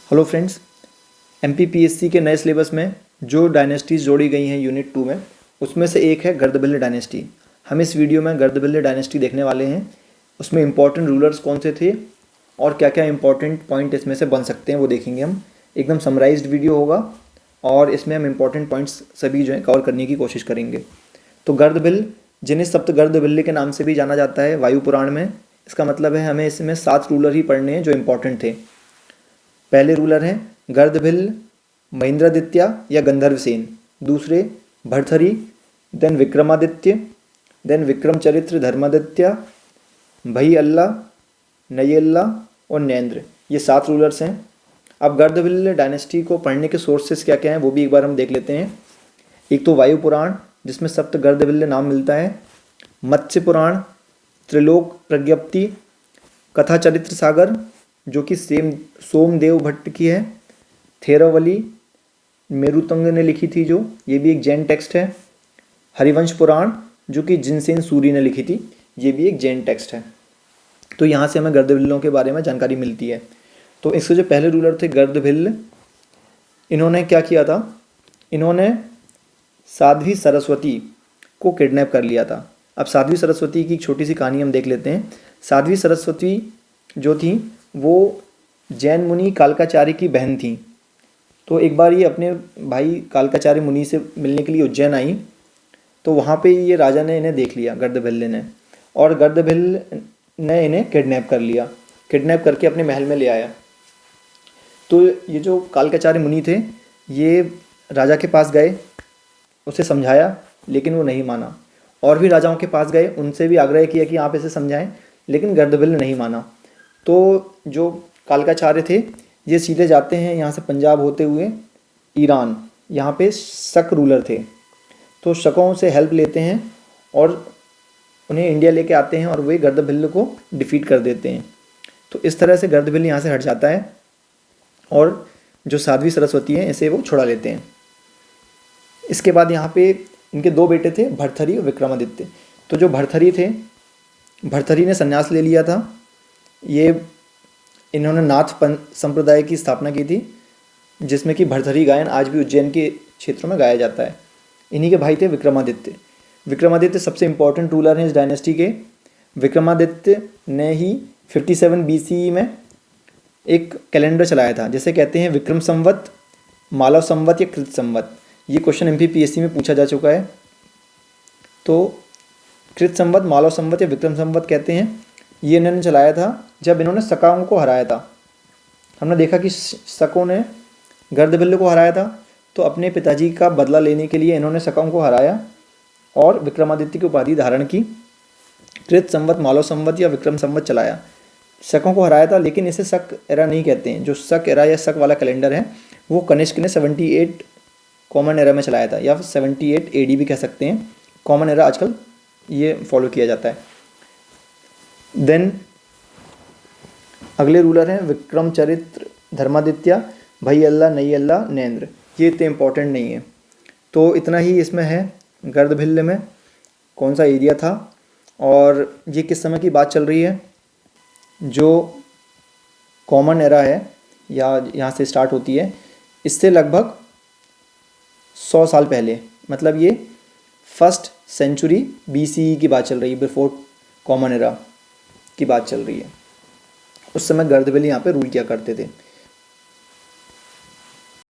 Hello friends, MPPSC के नए syllabus में जो डायनेस्टीज़ जोड़ी गई हैं यूनिट 2 में, उसमें से एक है गर्दभिल्ल डायनेस्टी। हम इस वीडियो में गर्दभिल्ल डायनेस्टी देखने वाले हैं। उसमें इंपॉर्टेंट रूलर्स कौन से थे और क्या क्या इंपॉर्टेंट पॉइंट इसमें से बन सकते हैं वो देखेंगे हम। एकदम समराइज्ड वीडियो होगा और इसमें हम इंपॉर्टेंट पॉइंट्स सभी जो है कवर करने की कोशिश करेंगे। तो गर्दभिल्ल, जिन्हें सप्तगर्दभिल्ल के नाम से भी जाना जाता है वायु पुराण में, इसका मतलब है हमें इसमें 7 रूलर ही पढ़ने हैं जो इंपॉर्टेंट थे। पहले रूलर हैं गर्दभिल्ल महेंद्रादित्य या गंधर्वसेन, दूसरे भर्तहरि, देन विक्रमादित्य, देन विक्रमचरित्र धर्मादित्य, भैयल्ला, नयल्ला और नैंद्र। ये 7 रूलर्स हैं। अब गर्दभिल्ल डायनेस्टी को पढ़ने के सोर्सेस क्या क्या हैं वो भी एक बार हम देख लेते हैं। एक तो वायु पुराण जिसमें सप्त गर्दभिल्ल नाम मिलता है, मत्स्य पुराण, त्रिलोक प्रज्ञप्ति, कथा चरित्र सागर जो कि सोमदेव भट्ट की है, थेरावली मेरुतंग ने लिखी थी जो, ये भी एक जैन टेक्स्ट है, हरिवंश पुराण जो कि जिनसेन सूरी ने लिखी थी, ये भी एक जैन टेक्स्ट है। तो यहाँ से हमें गर्दभिल्लों के बारे में जानकारी मिलती है। तो इसके जो पहले रूलर थे गर्दभिल्ल, इन्होंने क्या किया था, इन्होंने साध्वी सरस्वती को किडनैप कर लिया था। अब साध्वी सरस्वती की एक छोटी सी कहानी हम देख लेते हैं। साध्वी सरस्वती जो थी वो जैन मुनि कालकाचार्य की बहन थी। तो एक बार ये अपने भाई कालकाचार्य मुनि से मिलने के लिए उज्जैन आई, तो वहाँ पे ये राजा ने इन्हें देख लिया गर्दभिल्ल ने, और गर्दभिल्ल ने इन्हें किडनैप कर लिया। किडनैप करके अपने महल में ले आया। तो ये जो कालकाचार्य मुनि थे ये राजा के पास गए, उसे समझाया लेकिन वो नहीं माना। और भी राजाओं के पास गए, उनसे भी आग्रह किया कि आप इसे समझाएं, लेकिन गर्दभिल्ल नहीं माना। तो जो कालकाचार्य थे ये सीधे जाते हैं यहाँ से पंजाब होते हुए ईरान। यहाँ पे शक रूलर थे, तो शकों से हेल्प लेते हैं और उन्हें इंडिया लेके आते हैं और वे गर्दभिल्ल को डिफीट कर देते हैं। तो इस तरह से गर्दभिल्ल यहाँ से हट जाता है और जो साध्वी सरस्वती हैं इसे वो छुड़ा लेते हैं। इसके बाद यहाँ पे इनके 2 बेटे थे, भर्तहरि और विक्रमादित्य। तो जो भर्तहरि थे, भर्तहरि ने संन्यास ले लिया था। ये इन्होंने नाथ संप्रदाय की स्थापना की थी, जिसमें कि भर्तहरि गायन आज भी उज्जैन के क्षेत्रों में गाया जाता है। इन्हीं के भाई थे विक्रमादित्य। विक्रमादित्य सबसे इंपॉर्टेंट रूलर हैं इस डायनेस्टी के। विक्रमादित्य ने ही 57 BCE में एक कैलेंडर चलाया था, जैसे कहते हैं विक्रम संवत, मालव संवत या कृत संवत। ये क्वेश्चन एमपीपीएससी में पूछा जा चुका है। तो कृत संवत, मालव संवत या विक्रम संवत कहते हैं, ये इन्होंने चलाया था जब इन्होंने शकों को हराया था। हमने देखा कि शकों ने गर्दभिल्ल को हराया था, तो अपने पिताजी का बदला लेने के लिए इन्होंने शकों को हराया और विक्रमादित्य की उपाधि धारण की। कृत संवत, मालव संवत या विक्रम संवत चलाया। शकों को हराया था, लेकिन इसे शक एरा नहीं कहते हैं। जो शक एरा या शक वाला कैलेंडर है वो कनिष्क ने 78 कॉमन एरा में चलाया था, या 78 AD भी कह सकते हैं। कॉमन एरा आजकल ये फॉलो किया जाता है। देन अगले रूलर हैं विक्रमचरित्र धर्मादित्य, भैयल्ला, नयल्ला, नैंद्र। ये इतने इंपॉर्टेंट नहीं है। तो इतना ही इसमें है गर्दभिल्ल में कौन सा एरिया था और ये किस समय की बात चल रही है। जो कॉमन एरा है या यहाँ से स्टार्ट होती है, इससे लगभग 100 साल पहले, मतलब ये 1st सेंचुरी BCE की बात चल रही है, बिफोर कॉमन एरा की बात चल रही है। उस समय गर्दभिल्ल यहाँ पे रूल किया करते थे।